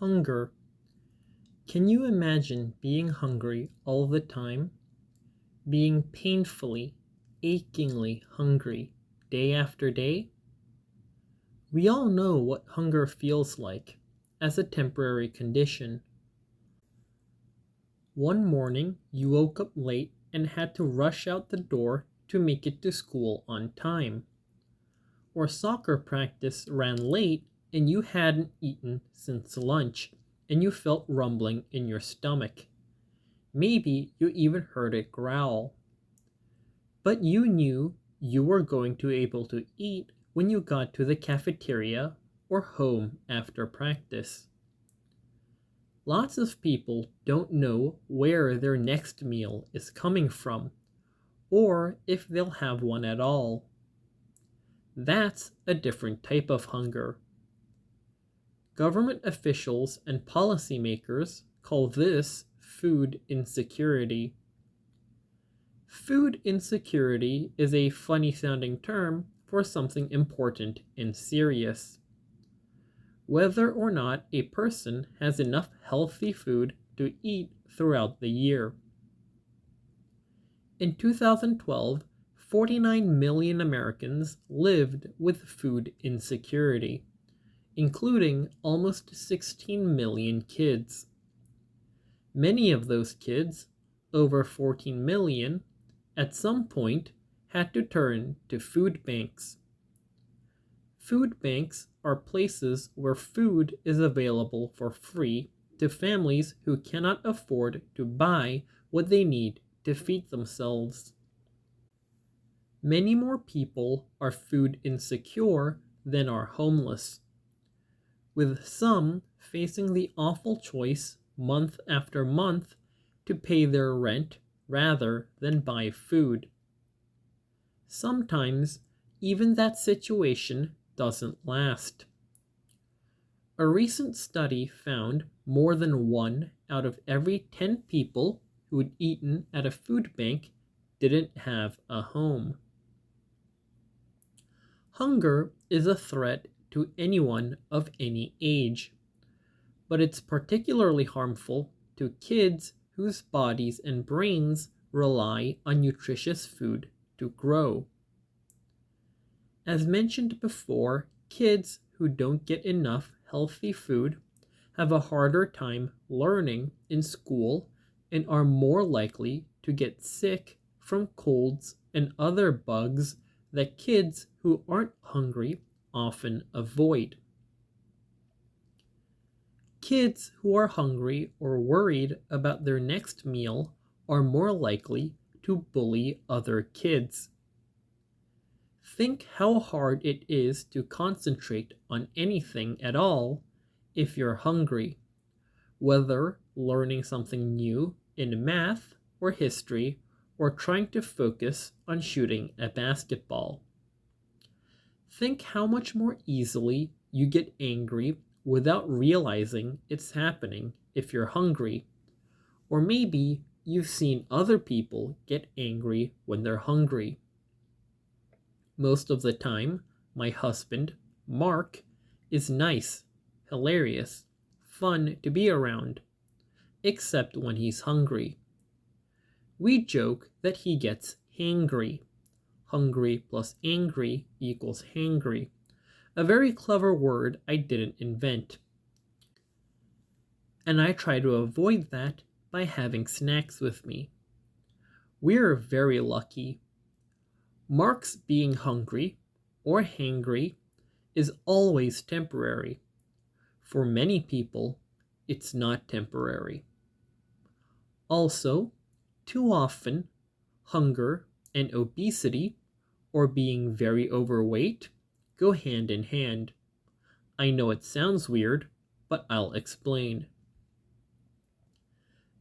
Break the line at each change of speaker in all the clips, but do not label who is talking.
Hunger. Can you imagine being hungry all the time? Being painfully, achingly hungry day after day? We all know what hunger feels like as a temporary condition. One morning you woke up late and had to rush out the door to make it to school on time. Or soccer practice ran late and you hadn't eaten since lunch and you felt rumbling in your stomach. Maybe you even heard it growl. But you knew you were going to be able to eat when you got to the cafeteria or home after practice. Lots of people don't know where their next meal is coming from or if they'll have one at all. That's a different type of hunger. Government officials and policymakers call this food insecurity. Food insecurity is a funny sounding term for something important and serious. Whether or not a person has enough healthy food to eat throughout the year. In 2012, 49 million Americans lived with food insecurity, including almost 16 million kids. Many of those kids, over 14 million, at some point had to turn to food banks. Food banks are places where food is available for free to families who cannot afford to buy what they need to feed themselves. Many more people are food insecure than are homeless, with some facing the awful choice month after month to pay their rent rather than buy food. Sometimes even that situation doesn't last. A recent study found more than 1 out of every 10 people who had eaten at a food bank didn't have a home. Hunger is a threat to anyone of any age, but it's particularly harmful to kids whose bodies and brains rely on nutritious food to grow. As mentioned before, kids who don't get enough healthy food have a harder time learning in school and are more likely to get sick from colds and other bugs that kids who aren't hungry often avoid. Kids who are hungry or worried about their next meal are more likely to bully other kids. Think how hard it is to concentrate on anything at all if you're hungry, whether learning something new in math or history or trying to focus on shooting a basketball. Think how much more easily you get angry without realizing it's happening if you're hungry, or maybe you've seen other people get angry when they're hungry. Most of the time, my husband, Mark, is nice, hilarious, fun to be around, except when he's hungry. We joke that he gets hangry. Hungry plus angry equals hangry, a very clever word I didn't invent. And I try to avoid that by having snacks with me. We're very lucky. Mark's being hungry or hangry is always temporary. For many people, it's not temporary. Also, too often, hunger and obesity, or being very overweight, go hand in hand. I know it sounds weird, but I'll explain.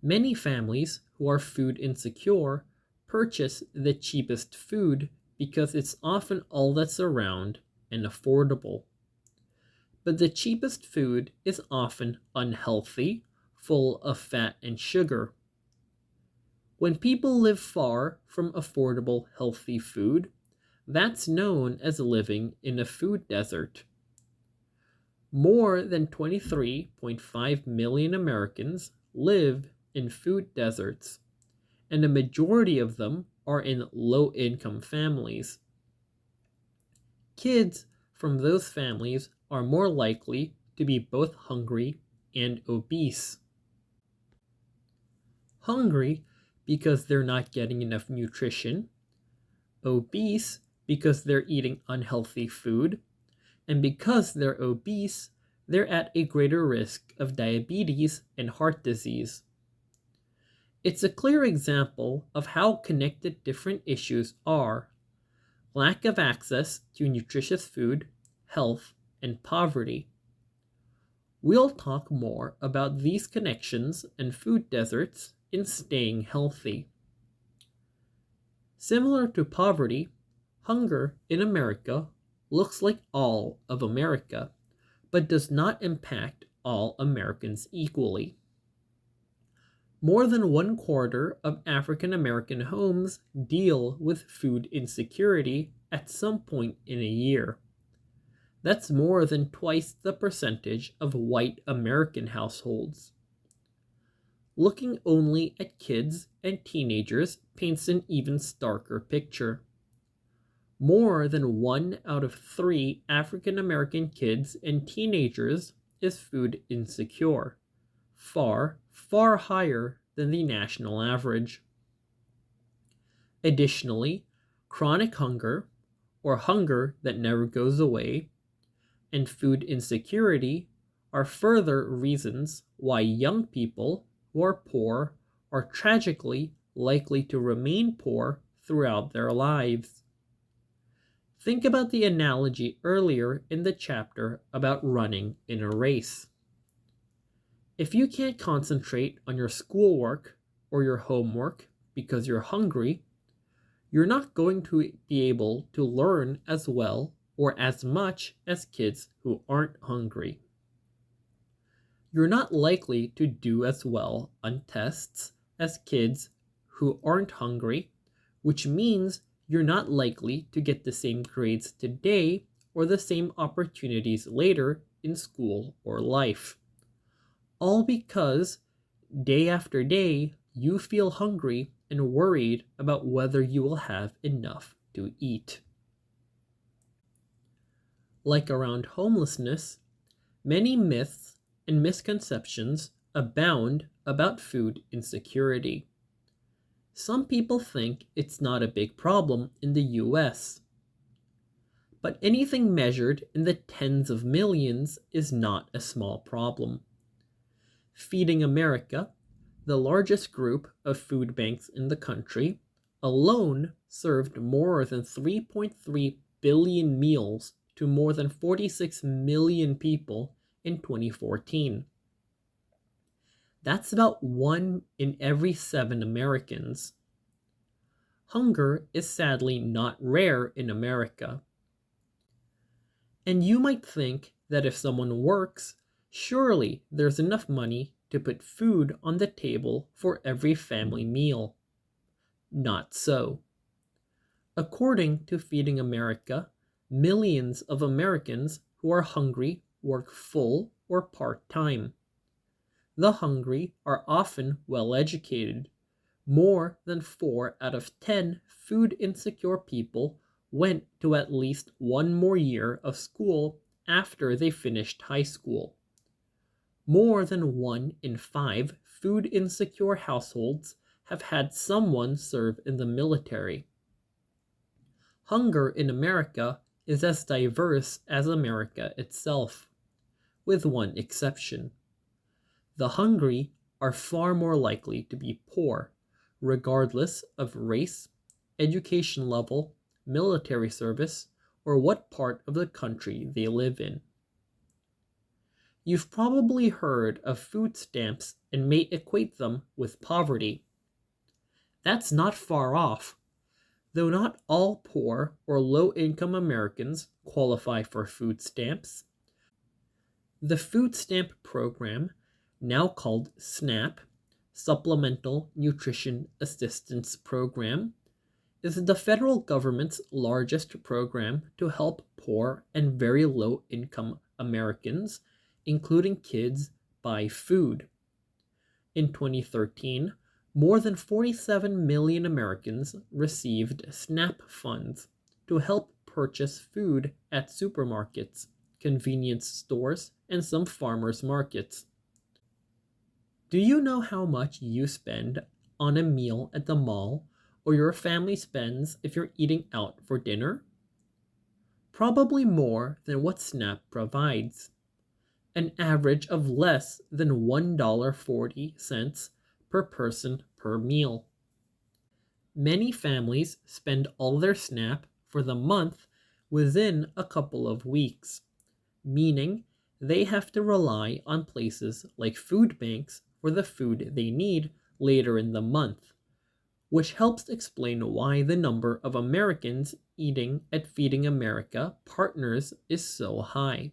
Many families who are food insecure purchase the cheapest food because it's often all that's around and affordable. But the cheapest food is often unhealthy, full of fat and sugar. When people live far from affordable, healthy food, that's known as living in a food desert. More than 23.5 million Americans live in food deserts, and a majority of them are in low income families. Kids from those families are more likely to be both hungry and obese. Hungry because they're not getting enough nutrition, obese because they're eating unhealthy food, and because they're obese, they're at a greater risk of diabetes and heart disease. It's a clear example of how connected different issues are: lack of access to nutritious food, health, and poverty. We'll talk more about these connections and food deserts in Staying Healthy. Similar to poverty, hunger in America looks like all of America, but does not impact all Americans equally. More than 1/4 of African American homes deal with food insecurity at some point in a year. That's more than twice the percentage of white American households. Looking only at kids and teenagers paints an even starker picture. More than 1 out of 3 African American kids and teenagers is food insecure, far, far higher than the national average. Additionally, chronic hunger, or hunger that never goes away, and food insecurity are further reasons why young people who are poor are tragically likely to remain poor throughout their lives. Think about the analogy earlier in the chapter about running in a race. If you can't concentrate on your schoolwork or your homework because you're hungry, you're not going to be able to learn as well or as much as kids who aren't hungry. You're not likely to do as well on tests as kids who aren't hungry, which means you're not likely to get the same grades today or the same opportunities later in school or life. All because day after day you feel hungry and worried about whether you will have enough to eat. Like around homelessness, many myths and misconceptions abound about food insecurity. Some people think it's not a big problem in the US, but anything measured in the tens of millions is not a small problem. Feeding America, the largest group of food banks in the country, alone served more than 3.3 billion meals to more than 46 million people in 2014. That's about 1 in every 7 Americans. Hunger is sadly not rare in America. And you might think that if someone works, surely there's enough money to put food on the table for every family meal. Not so. According to Feeding America, millions of Americans who are hungry work full or part-time. The hungry are often well educated. More than 4 out of 10 food insecure people went to at least one more year of school after they finished high school. More than 1 in 5 food insecure households have had someone serve in the military. Hunger in America is as diverse as America itself, with one exception. The hungry are far more likely to be poor, regardless of race, education level, military service, or what part of the country they live in. You've probably heard of food stamps and may equate them with poverty. That's not far off. Though not all poor or low-income Americans qualify for food stamps, the food stamp program, now called SNAP, Supplemental Nutrition Assistance Program, is the federal government's largest program to help poor and very low-income Americans, including kids, buy food. In 2013, more than 47 million Americans received SNAP funds to help purchase food at supermarkets, convenience stores, and some farmers markets. Do you know how much you spend on a meal at the mall or your family spends if you're eating out for dinner? Probably more than what SNAP provides, an average of less than $1.40 per person per meal. Many families spend all their SNAP for the month within a couple of weeks, meaning they have to rely on places like food banks for the food they need later in the month, which helps explain why the number of Americans eating at Feeding America partners is so high.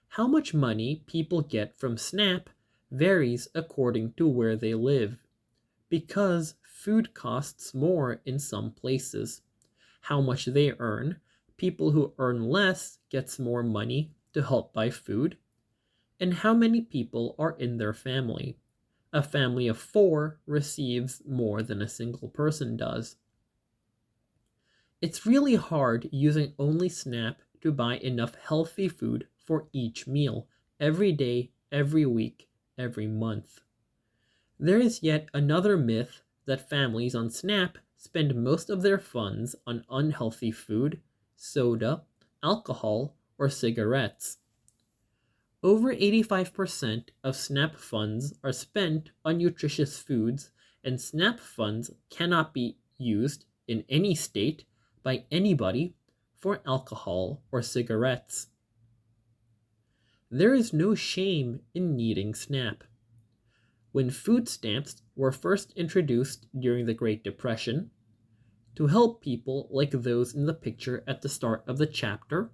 How much money people get from SNAP varies according to where they live, because food costs more in some places. How much they earn, people who earn less gets more money to help buy food, and how many people are in their family. A family of 4 receives more than a single person does. It's really hard using only SNAP to buy enough healthy food for each meal, every day, every week, every month. There is yet another myth that families on SNAP spend most of their funds on unhealthy food, soda, alcohol, or cigarettes. Over 85% of SNAP funds are spent on nutritious foods, and SNAP funds cannot be used in any state by anybody for alcohol or cigarettes. There is no shame in needing SNAP. When food stamps were first introduced during the Great Depression, to help people like those in the picture at the start of the chapter,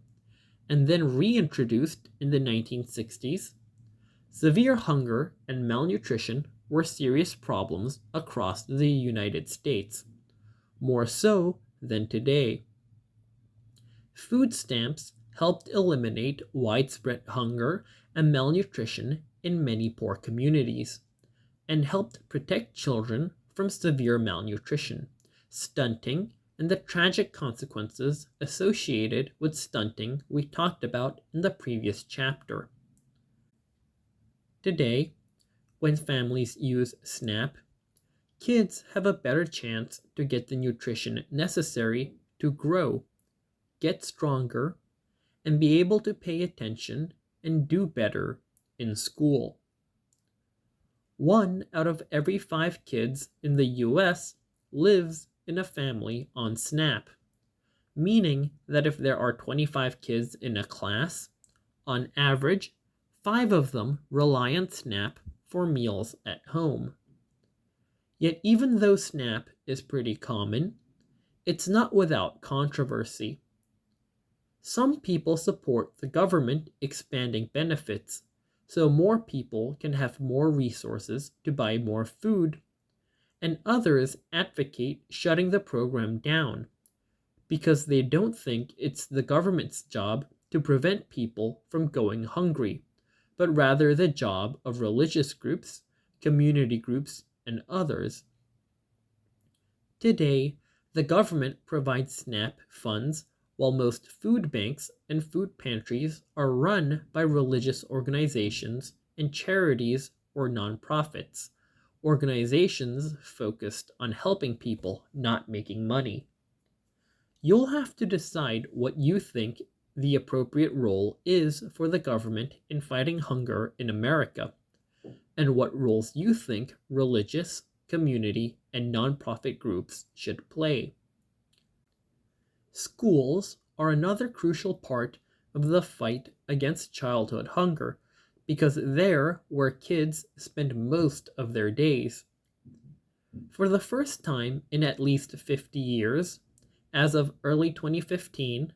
and then reintroduced in the 1960s, severe hunger and malnutrition were serious problems across the United States, more so than today. Food stamps helped eliminate widespread hunger and malnutrition in many poor communities, and helped protect children from severe malnutrition, stunting, and the tragic consequences associated with stunting we talked about in the previous chapter. Today, when families use SNAP, kids have a better chance to get the nutrition necessary to grow, get stronger, and be able to pay attention and do better in school. 1 out of every 5 kids in the US lives in a family on SNAP, meaning that if there are 25 kids in a class, on average, 5 of them rely on SNAP for meals at home. Yet even though SNAP is pretty common, it's not without controversy. Some people support the government expanding benefits so more people can have more resources to buy more food, and others advocate shutting the program down because they don't think it's the government's job to prevent people from going hungry, but rather the job of religious groups, community groups, and others. Today, the government provides SNAP funds while most food banks and food pantries are run by religious organizations and charities or nonprofits, organizations focused on helping people, not making money. You'll have to decide what you think the appropriate role is for the government in fighting hunger in America, and what roles you think religious, community, and nonprofit groups should play. Schools are another crucial part of the fight against childhood hunger because they're where kids spend most of their days. For the first time in at least 50 years, as of early 2015,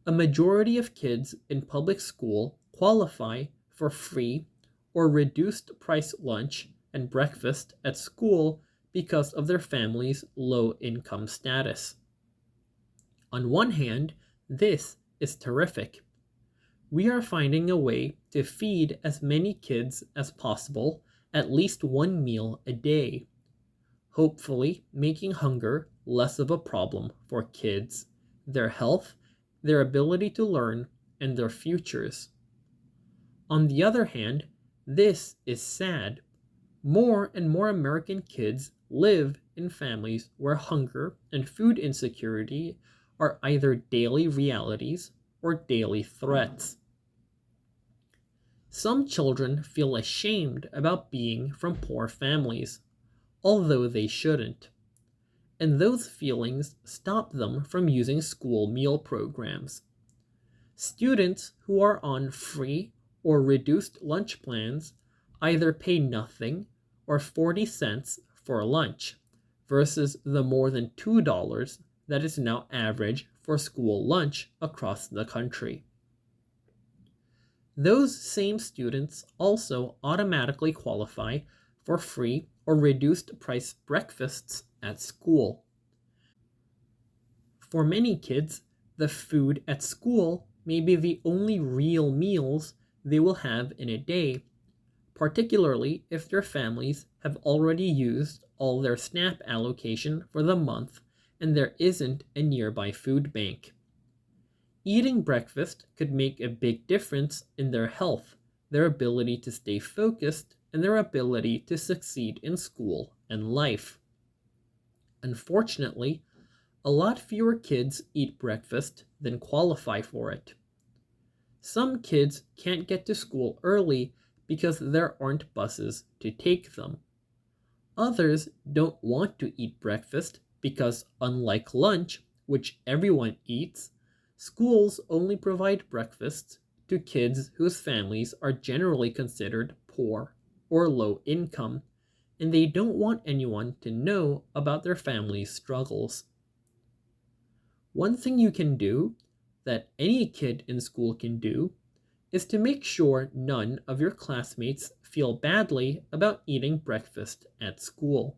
a majority of kids in public school qualify for free or reduced price lunch and breakfast at school because of their family's low income status. On one hand, this is terrific. We are finding a way to feed as many kids as possible at least one meal a day, hopefully making hunger less of a problem for kids, their health, their ability to learn, and their futures. On the other hand, this is sad. More and more American kids live in families where hunger and food insecurity are either daily realities or daily threats. Some children feel ashamed about being from poor families, although they shouldn't, and those feelings stop them from using school meal programs. Students who are on free or reduced lunch plans either pay nothing or 40 cents for lunch, versus the more than $2 that is now average for school lunch across the country. Those same students also automatically qualify for free or reduced price breakfasts at school. For many kids, the food at school may be the only real meals they will have in a day, particularly if their families have already used all their SNAP allocation for the month and there isn't a nearby food bank. Eating breakfast could make a big difference in their health, their ability to stay focused, and their ability to succeed in school and life. Unfortunately, a lot fewer kids eat breakfast than qualify for it. Some kids can't get to school early because there aren't buses to take them. Others don't want to eat breakfast because, unlike lunch, which everyone eats, schools only provide breakfasts to kids whose families are generally considered poor or low income, and they don't want anyone to know about their family's struggles. One thing you can do, that any kid in school can do, is to make sure none of your classmates feel badly about eating breakfast at school.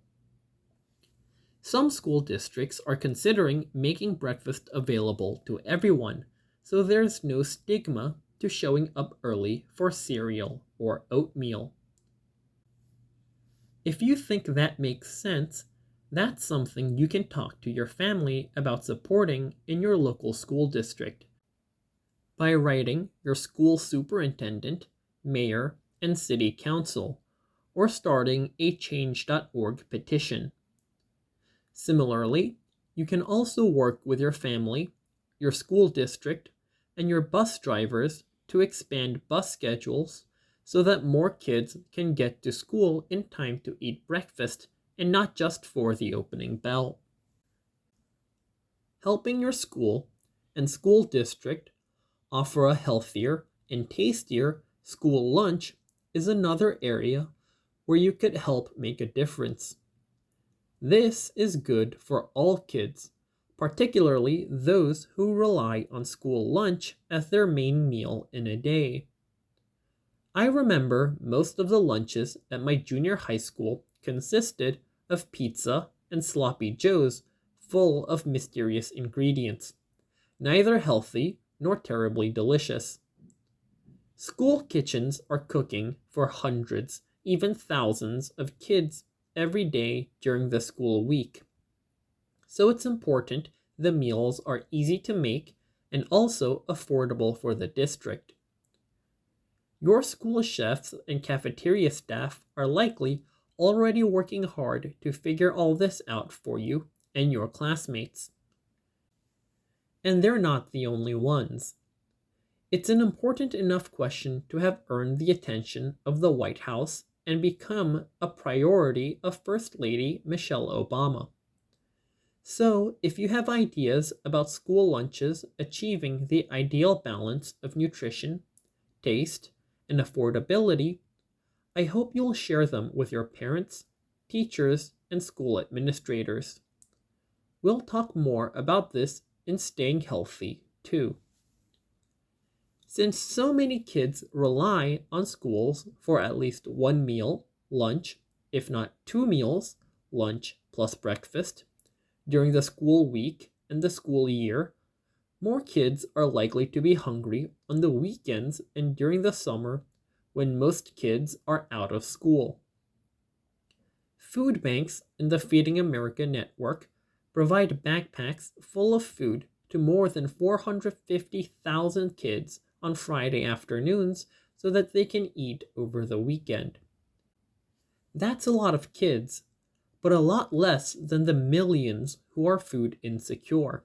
Some school districts are considering making breakfast available to everyone, so there's no stigma to showing up early for cereal or oatmeal. If you think that makes sense, that's something you can talk to your family about supporting in your local school district by writing your school superintendent, mayor, and city council, or starting a change.org petition. Similarly, you can also work with your family, your school district, and your bus drivers to expand bus schedules so that more kids can get to school in time to eat breakfast and not just for the opening bell. Helping your school and school district offer a healthier and tastier school lunch is another area where you could help make a difference. This is good for all kids, particularly those who rely on school lunch as their main meal in a day. I remember most of the lunches at my junior high school consisted of pizza and sloppy joes full of mysterious ingredients, neither healthy nor terribly delicious. School kitchens are cooking for hundreds, even thousands of kids every day during the school week. So it's important the meals are easy to make and also affordable for the district. Your school chefs and cafeteria staff are likely already working hard to figure all this out for you and your classmates. And they're not the only ones. It's an important enough question to have earned the attention of the White House and become a priority of First Lady Michelle Obama. So, if you have ideas about school lunches achieving the ideal balance of nutrition, taste, and affordability, I hope you'll share them with your parents, teachers, and school administrators. We'll talk more about this in Staying Healthy, too. Since so many kids rely on schools for at least one meal, lunch, if not two meals, lunch plus breakfast, during the school week and the school year, More kids are likely to be hungry on the weekends and during the summer when most kids are out of school. Food banks in the Feeding America network provide backpacks full of food to more than 450,000 kids on Friday afternoons so that they can eat over the weekend. That's a lot of kids, but a lot less than the millions who are food insecure.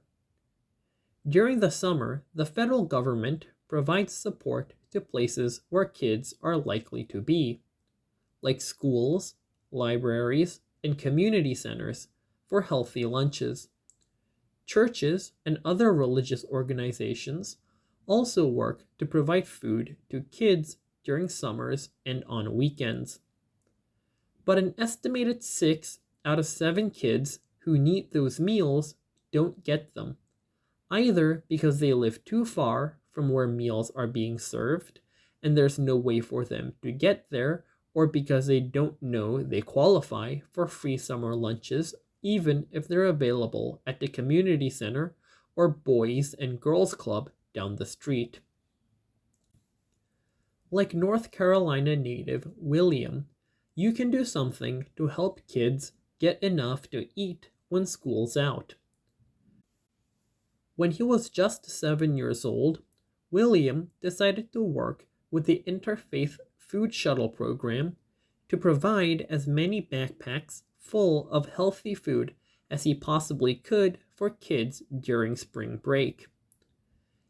During the summer, the federal government provides support to places where kids are likely to be, like schools, libraries, and community centers for healthy lunches. Churches and other religious organizations also work to provide food to kids during summers and on weekends. But an estimated 6 out of 7 kids who need those meals don't get them, either because they live too far from where meals are being served and there's no way for them to get there, or because they don't know they qualify for free summer lunches even if they're available at the community center or Boys and Girls Club down the street. Like North Carolina native William, you can do something to help kids get enough to eat when school's out. When he was just 7 years old, William decided to work with the Interfaith Food Shuttle program to provide as many backpacks full of healthy food as he possibly could for kids during spring break.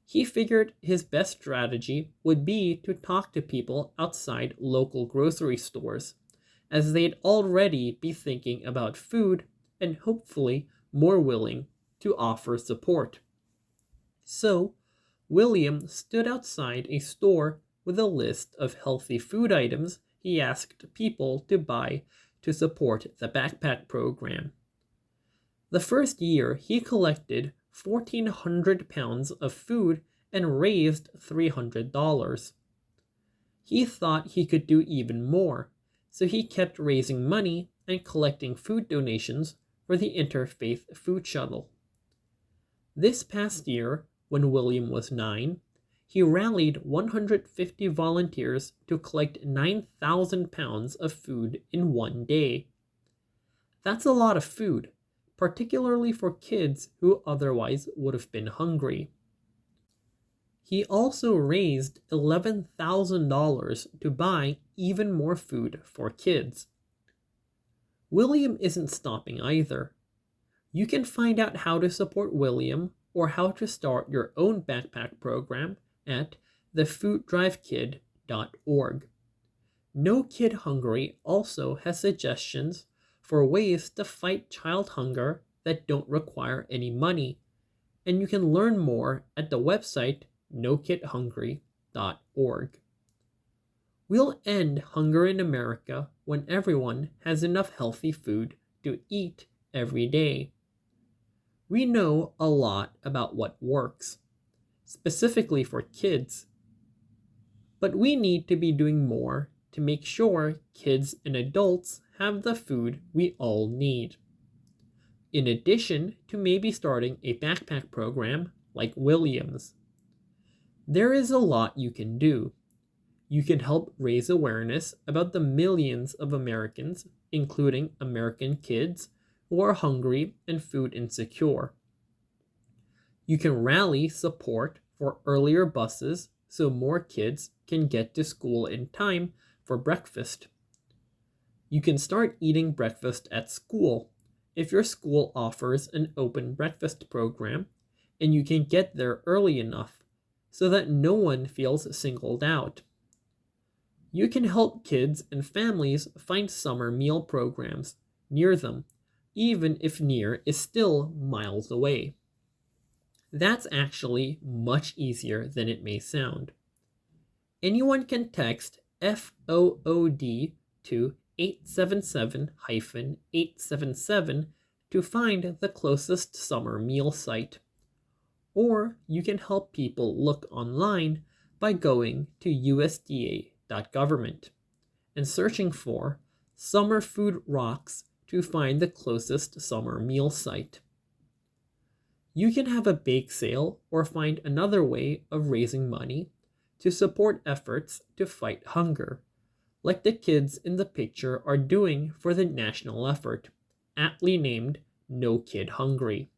He figured his best strategy would be to talk to people outside local grocery stores, as they'd already be thinking about food and hopefully more willing to offer support. So, William stood outside a store with a list of healthy food items he asked people to buy to support the backpack program. The first year, he collected 1,400 pounds of food and raised $300. He thought he could do even more, so he kept raising money and collecting food donations for the Interfaith Food Shuttle. This past year, when William was 9, he rallied 150 volunteers to collect 9,000 pounds of food in one day. That's a lot of food, particularly for kids who otherwise would have been hungry. He also raised $11,000 to buy even more food for kids. William isn't stopping either. You can find out how to support William or how to start your own backpack program at thefooddrivekid.org. No Kid Hungry also has suggestions for ways to fight child hunger that don't require any money, and you can learn more at the website nokidhungry.org. We'll end hunger in America when everyone has enough healthy food to eat every day. We know a lot about what works, specifically for kids, but we need to be doing more to make sure kids and adults have the food we all need. In addition to maybe starting a backpack program like William's. There is a lot you can do. You can help raise awareness about the millions of Americans, including American kids, who are hungry and food insecure. You can rally support for earlier buses so more kids can get to school in time for breakfast. You can start eating breakfast at school if your school offers an open breakfast program and you can get there early enough so that no one feels singled out. You can help kids and families find summer meal programs near them, even if near is still miles away. That's actually much easier than it may sound. Anyone can text FOOD to 877-877 to find the closest summer meal site. Or you can help people look online by going to USDA.government and searching for Summer Food Rocks to find the closest summer meal site. You can have a bake sale or find another way of raising money to support efforts to fight hunger, like the kids in the picture are doing for the national effort, aptly named No Kid Hungry.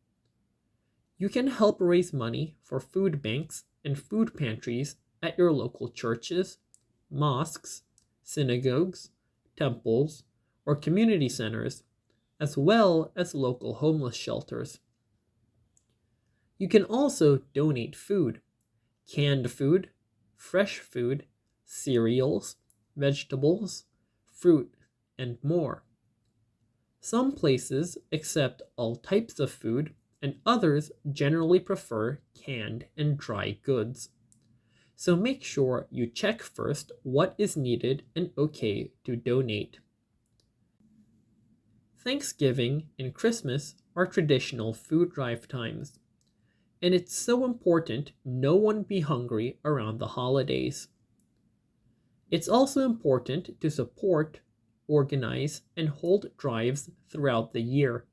You can help raise money for food banks and food pantries at your local churches, mosques, synagogues, temples, or community centers, as well as local homeless shelters. You can also donate food, canned food, fresh food, cereals, vegetables, fruit, and more. Some places accept all types of food, and others generally prefer canned and dry goods. So make sure you check first what is needed and okay to donate. Thanksgiving and Christmas are traditional food drive times, and it's so important no one be hungry around the holidays. It's also important to support, organize, and hold drives throughout the year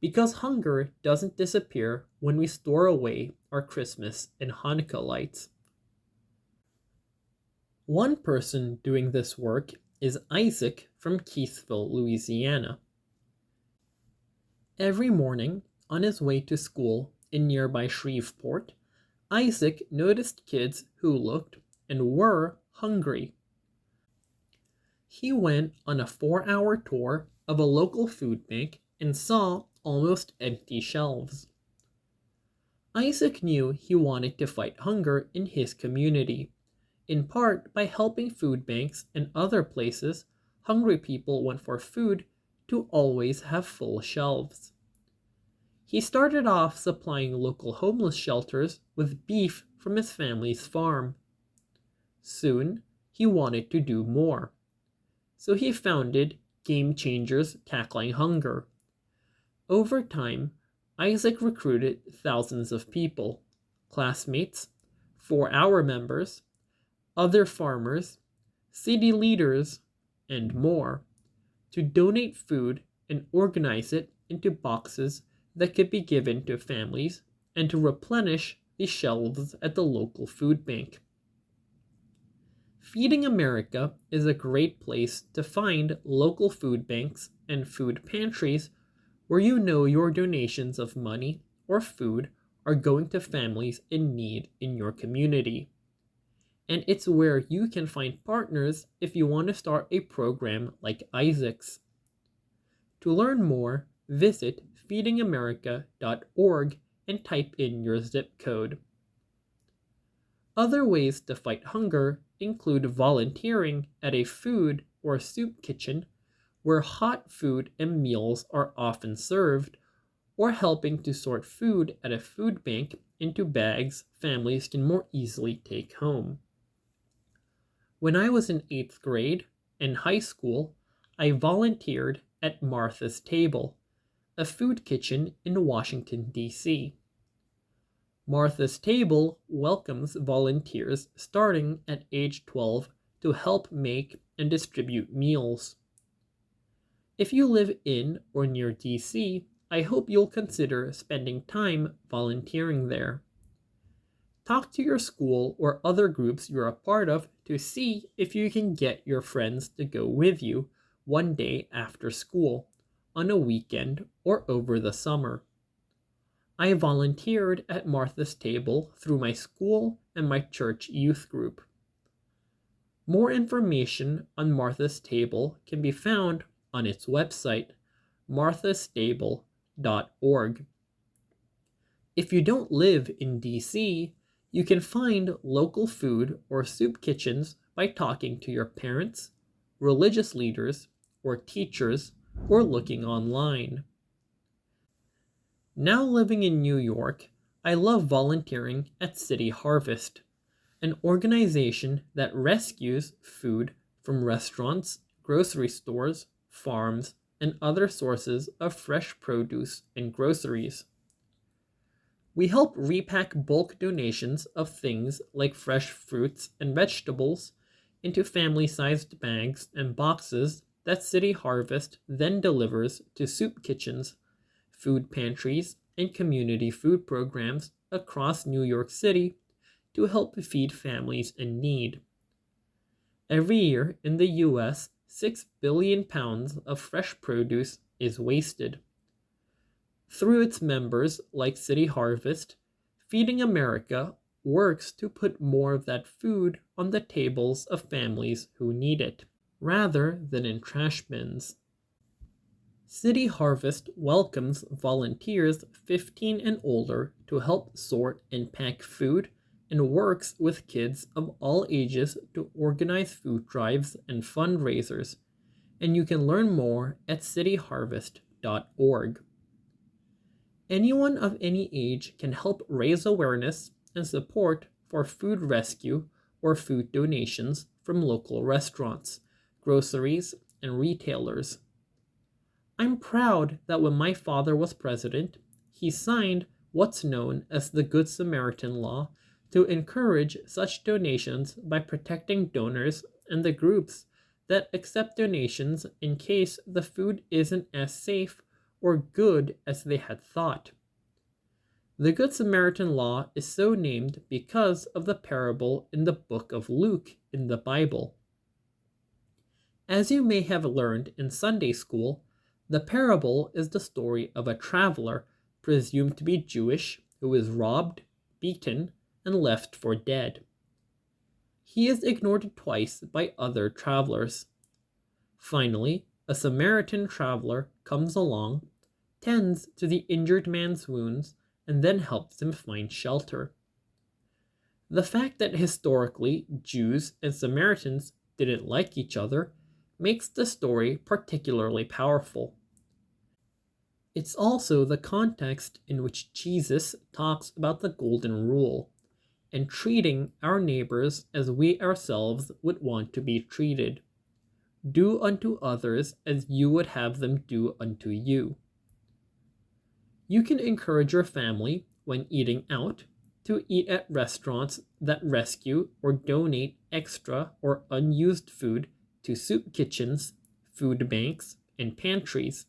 because hunger doesn't disappear when we store away our Christmas and Hanukkah lights. One person doing this work is Isaac from Keithville, Louisiana. Every morning, on his way to school in nearby Shreveport, Isaac noticed kids who looked and were hungry. He went on a 4-hour tour of a local food bank and saw almost empty shelves. Isaac knew he wanted to fight hunger in his community, in part by helping food banks and other places hungry people went for food to always have full shelves. He started off supplying local homeless shelters with beef from his family's farm. Soon, he wanted to do more. So he founded Game Changers Tackling Hunger. Over time, Isaac recruited thousands of people, classmates, 4-hour members, other farmers, city leaders, and more, to donate food and organize it into boxes that could be given to families and to replenish the shelves at the local food bank. Feeding America is a great place to find local food banks and food pantries where you know your donations of money or food are going to families in need in your community. And it's where you can find partners if you want to start a program like Isaac's. To learn more, visit feedingamerica.org and type in your zip code. Other ways to fight hunger include volunteering at a food or soup kitchen where hot food and meals are often served, or helping to sort food at a food bank into bags families can more easily take home. When I was in 8th grade and high school, I volunteered at Martha's Table, a food kitchen in Washington, D.C. Martha's Table welcomes volunteers starting at age 12 to help make and distribute meals. If you live in or near DC, I hope you'll consider spending time volunteering there. Talk to your school or other groups you're a part of to see if you can get your friends to go with you one day after school, on a weekend, or over the summer. I volunteered at Martha's Table through my school and my church youth group. More information on Martha's Table can be found on its website, marthastable.org. If you don't live in DC, you can find local food or soup kitchens by talking to your parents, religious leaders, or teachers, or looking online. Now living in New York, I love volunteering at City Harvest, an organization that rescues food from restaurants, grocery stores, farms, and other sources of fresh produce and groceries. We help repack bulk donations of things like fresh fruits and vegetables into family-sized bags and boxes that City Harvest then delivers to soup kitchens, food pantries, and community food programs across New York City to help feed families in need. Every year in the US, 6 billion pounds of fresh produce is wasted. Through its members like City Harvest, Feeding America works to put more of that food on the tables of families who need it, rather than in trash bins. City Harvest welcomes volunteers 15 and older to help sort and pack food and works with kids of all ages to organize food drives and fundraisers, and you can learn more at cityharvest.org. Anyone of any age can help raise awareness and support for food rescue or food donations from local restaurants, groceries, and retailers. I'm proud that when my father was president, he signed what's known as the Good Samaritan Law to encourage such donations by protecting donors and the groups that accept donations in case the food isn't as safe or good as they had thought. The Good Samaritan Law is so named because of the parable in the book of Luke in the Bible. As you may have learned in Sunday school, the parable is the story of a traveler presumed to be Jewish who is robbed, beaten, and left for dead. He is ignored twice by other travelers. Finally, a Samaritan traveler comes along, tends to the injured man's wounds, and then helps him find shelter. The fact that historically Jews and Samaritans didn't like each other makes the story particularly powerful. It's also the context in which Jesus talks about the Golden Rule and treating our neighbors as we ourselves would want to be treated. Do unto others as you would have them do unto you. You can encourage your family, when eating out, to eat at restaurants that rescue or donate extra or unused food to soup kitchens, food banks, and pantries,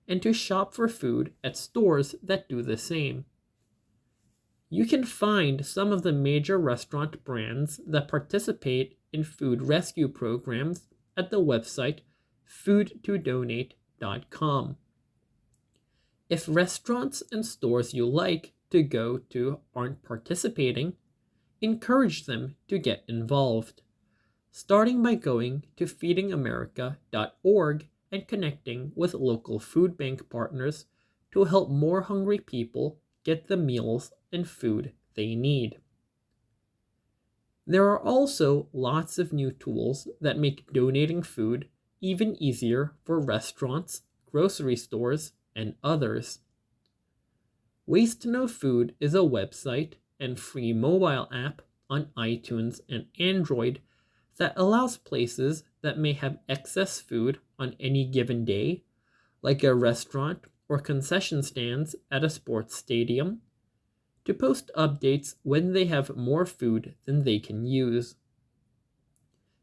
and to shop for food at stores that do the same. You can find some of the major restaurant brands that participate in food rescue programs at the website foodtodonate.com. If restaurants and stores you like to go to aren't participating, encourage them to get involved, starting by going to feedingamerica.org and connecting with local food bank partners to help more hungry people get the meals and food they need. There are also lots of new tools that make donating food even easier for restaurants, grocery stores, and others. Waste No Food is a website and free mobile app on iTunes and Android that allows places that may have excess food on any given day, like a restaurant or concession stands at a sports stadium, to post updates when they have more food than they can use.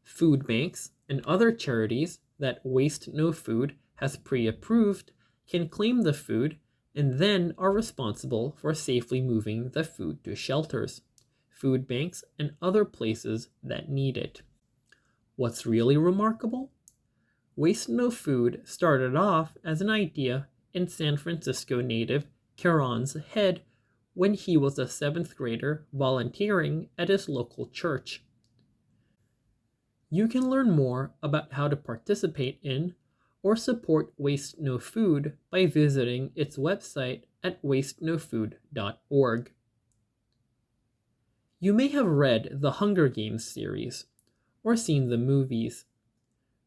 Food banks and other charities that Waste No Food has pre-approved can claim the food and then are responsible for safely moving the food to shelters, food banks, and other places that need it. What's really remarkable? Waste No Food started off as an idea in San Francisco native Karan's head when he was a 7th grader volunteering at his local church. You can learn more about how to participate in or support Waste No Food by visiting its website at wastenofood.org. You may have read the Hunger Games series or seen the movies.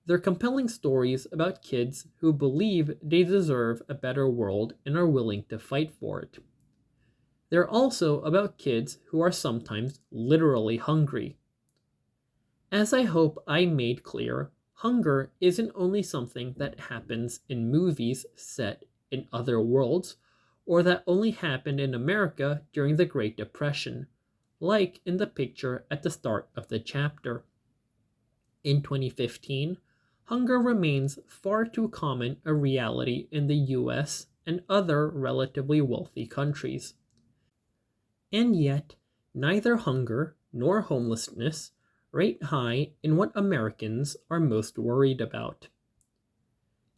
They're compelling stories about kids who believe they deserve a better world and are willing to fight for it. They're also about kids who are sometimes literally hungry. As I hope I made clear, hunger isn't only something that happens in movies set in other worlds, or that only happened in America during the Great Depression, like in the picture at the start of the chapter. In 2015, hunger remains far too common a reality in the US and other relatively wealthy countries. And yet, neither hunger nor homelessness rate high in what Americans are most worried about.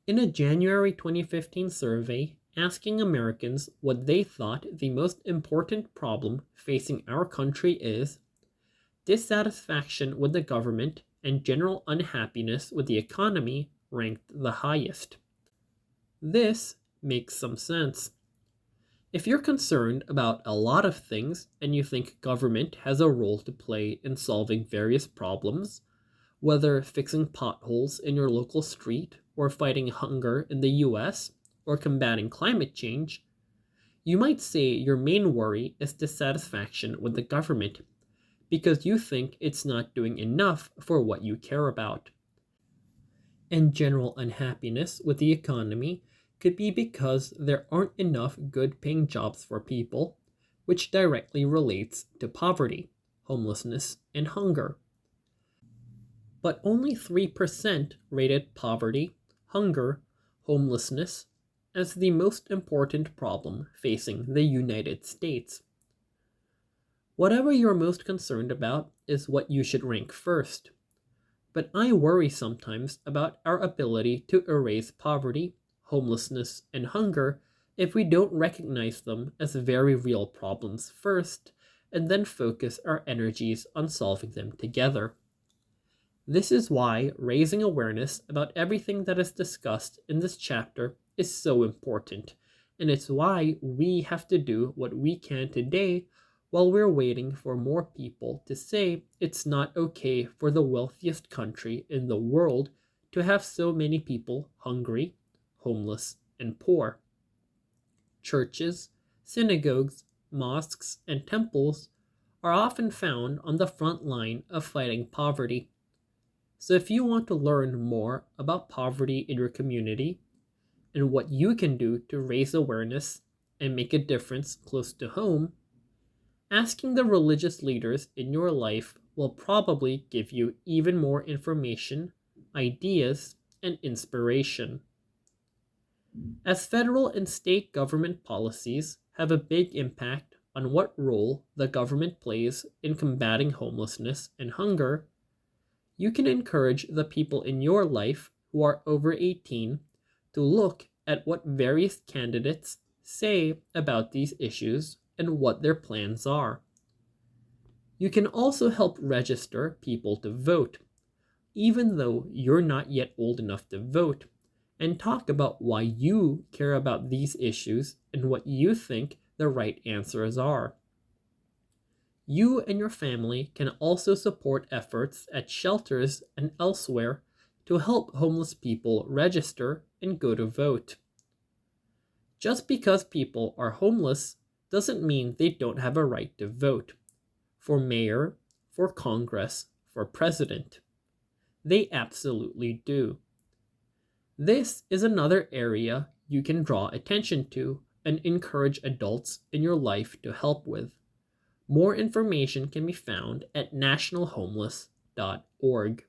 In a January 2015 survey asking Americans what they thought the most important problem facing our country is, dissatisfaction with the government and general unhappiness with the economy ranked the highest. This makes some sense. If you're concerned about a lot of things and you think government has a role to play in solving various problems, whether fixing potholes in your local street or fighting hunger in the US or combating climate change, you might say your main worry is dissatisfaction with the government because you think it's not doing enough for what you care about. And general unhappiness with the economy could be because there aren't enough good paying jobs for people, which directly relates to poverty, homelessness, and hunger. But only 3% rated poverty, hunger, homelessness as the most important problem facing the United States. Whatever you're most concerned about is what you should rank first. But I worry sometimes about our ability to erase poverty, homelessness, and hunger if we don't recognize them as very real problems first and then focus our energies on solving them together. This is why raising awareness about everything that is discussed in this chapter is so important, and it's why we have to do what we can today while we're waiting for more people to say it's not okay for the wealthiest country in the world to have so many people hungry, homeless, and poor. Churches, synagogues, mosques, and temples are often found on the front line of fighting poverty. So if you want to learn more about poverty in your community and what you can do to raise awareness and make a difference close to home, asking the religious leaders in your life will probably give you even more information, ideas, and inspiration. As federal and state government policies have a big impact on what role the government plays in combating homelessness and hunger, you can encourage the people in your life who are over 18 to look at what various candidates say about these issues and what their plans are. You can also help register people to vote, even though you're not yet old enough to vote, and talk about why you care about these issues and what you think the right answers are. You and your family can also support efforts at shelters and elsewhere to help homeless people register and go to vote. Just because people are homeless doesn't mean they don't have a right to vote for mayor, for Congress, for president. They absolutely do. This is another area you can draw attention to and encourage adults in your life to help with. More information can be found at nationalhomeless.org.